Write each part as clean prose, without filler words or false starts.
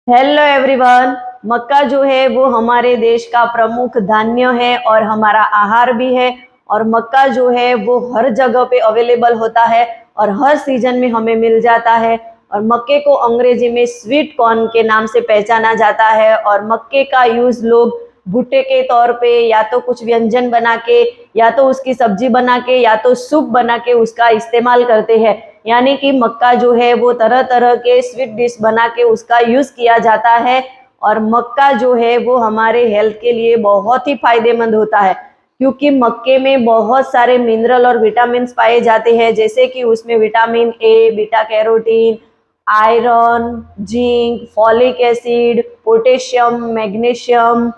Hello everyone. मक्का जो है वो हमारे देश का प्रमुख धान्य है और हमारा आहार भी है। और मक्का जो है वो हर जगह पे अवेलेबल होता है और हर सीजन में हमें मिल जाता है। और मक्के को अंग्रेजी में स्वीट कॉर्न के नाम से पहचाना जाता है। और मक्के का यूज लोग भुट्टे के तौर पे या तो कुछ व्यंजन बना के, या तो उसकी सब्जी बना के, या तो सूप बना के उसका इस्तेमाल करते हैं। यानी कि मक्का जो है वो तरह तरह के स्वीट डिश बना के उसका यूज किया जाता है। और मक्का जो है वो हमारे हेल्थ के लिए बहुत ही फायदेमंद होता है, क्योंकि मक्के में बहुत सारे मिनरल और विटामिन पाए जाते हैं, जैसे कि उसमें vitamin A, beta carotene, iron, zinc, folic acid, potassium, magnesium,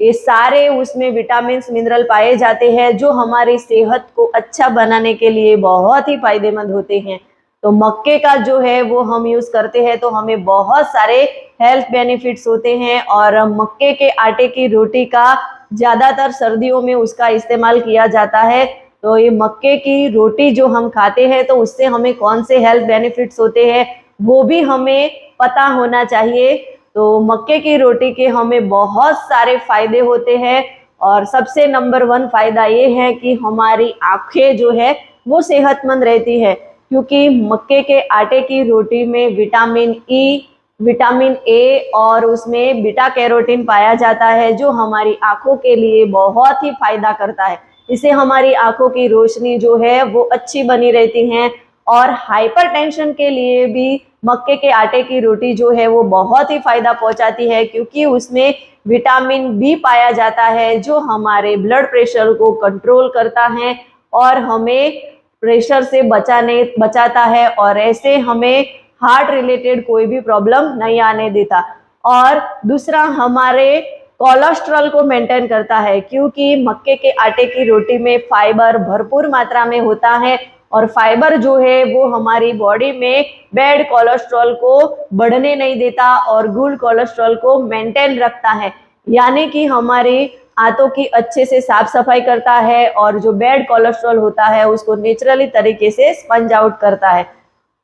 ये सारे उसमें विटामिन मिनरल पाए जाते हैं जो हमारी सेहत को अच्छा बनाने के लिए बहुत ही फायदेमंद होते हैं। तो मक्के का जो है वो हम यूज करते हैं तो हमें बहुत सारे हेल्थ बेनिफिट्स होते हैं। और मक्के के आटे की रोटी का ज्यादातर सर्दियों में उसका इस्तेमाल किया जाता है। तो ये मक्के की रोटी जो हम खाते हैं तो उससे हमें कौन से हेल्थ बेनिफिट्स होते हैं वो भी हमें पता होना चाहिए। तो मक्के की रोटी के हमें बहुत सारे फायदे होते हैं। और सबसे नंबर 1 फायदा ये है कि हमारी आंखें जो है वो सेहतमंद रहती है, क्योंकि मक्के के आटे की रोटी में विटामिन ई, विटामिन ए और उसमें बीटा कैरोटीन पाया जाता है, जो हमारी आंखों के लिए बहुत ही फायदा करता है। इससे हमारी आंखों की रोशनी जो है वो अच्छी बनी रहती है। और हाइपरटेंशन के लिए भी मक्के के आटे की रोटी जो है वो बहुत ही फायदा पहुंचाती है, क्योंकि उसमें विटामिन बी पाया जाता है जो हमारे ब्लड प्रेशर को कंट्रोल करता है और हमें प्रेशर से बचाता है। और ऐसे हमें हार्ट रिलेटेड कोई भी प्रॉब्लम नहीं आने देता। और दूसरा, हमारे कोलेस्ट्रॉल को मेंटेन करता है, क्योंकि मक्के के आटे की रोटी में फाइबर भरपूर मात्रा में होता है। और फाइबर जो है वो हमारी बॉडी में बैड कोलेस्ट्रॉल को बढ़ने नहीं देता और गुड कोलेस्ट्रॉल को मेंटेन रखता है। यानी कि हमारी आंतों की अच्छे से साफ सफाई करता है और जो बैड कोलेस्ट्रॉल होता है उसको नेचुरली तरीके से स्पंज आउट करता है।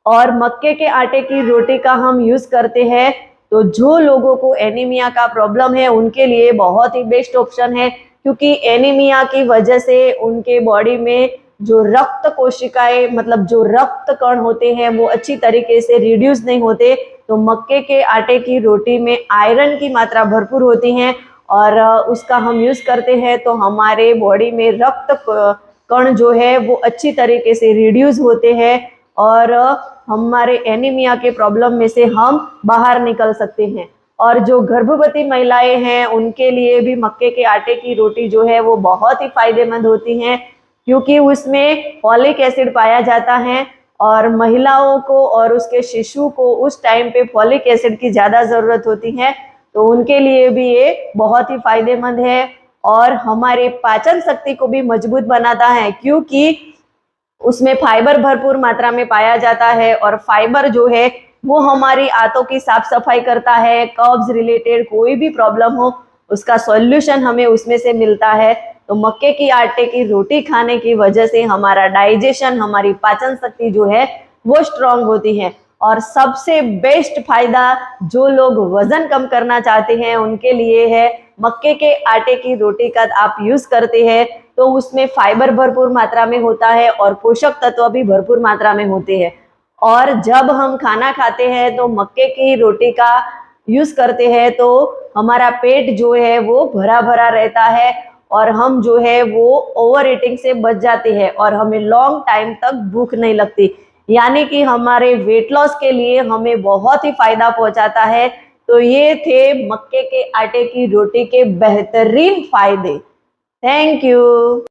और मक्के के आटे की रोटी का हम यूज करते हैं तो जो लोगों को एनीमिया का प्रॉब्लम है उनके लिए बहुत ही बेस्ट ऑप्शन है, क्योंकि एनीमिया की वजह से उनके बॉडी में जो रक्त कोशिकाएं, मतलब जो रक्त कण होते हैं वो अच्छी तरीके से रिड्यूस नहीं होते। तो मक्के के आटे की रोटी में आयरन की मात्रा भरपूर होती है और उसका हम यूज करते हैं तो हमारे बॉडी में रक्त कण जो है वो अच्छी तरीके से रिड्यूस होते हैं और हमारे एनीमिया के प्रॉब्लम में से हम बाहर निकल सकते हैं। और जो गर्भवती महिलाएं हैं उनके लिए भी मक्के के आटे की रोटी जो है वो बहुत ही फायदेमंद होती हैं, क्योंकि उसमें फॉलिक एसिड पाया जाता है और महिलाओं को और उसके शिशु को उस टाइम पे फॉलिक एसिड की ज़्यादा ज़रूरत होती है। तो उनके लिए भी ये बहुत ही फायदेमंद है। और हमारे पाचन शक्ति को भी मजबूत बनाता है, क्योंकि उसमें फाइबर भरपूर मात्रा में पाया जाता है। और फाइबर जो है वो हमारी आंतों की साफ सफाई करता है। कब्ज रिलेटेड कोई भी प्रॉब्लम हो उसका सॉल्यूशन हमें उसमें से मिलता है। तो मक्के की आटे की रोटी खाने की वजह से हमारा डाइजेशन, हमारी पाचन शक्ति जो है वो स्ट्रांग होती है। और सबसे बेस्ट फायदा जो लोग वजन कम करना चाहते हैं उनके लिए है, मक्के के आटे की रोटी का आप यूज करते हैं तो उसमें फाइबर भरपूर मात्रा में होता है और पोषक तत्व भी भरपूर मात्रा में होते हैं। और जब हम खाना खाते हैं तो मक्के की रोटी का यूज करते हैं तो हमारा पेट जो है वो भरा भरा रहता है और हम जो है वो ओवर ईटिंग से बच जाते हैं और हमें लॉन्ग टाइम तक भूख नहीं लगती। यानी कि हमारे वेट लॉस के लिए हमें बहुत ही फायदा पहुंचाता है। तो ये थे मक्के के आटे की रोटी के बेहतरीन फायदे। Thank you.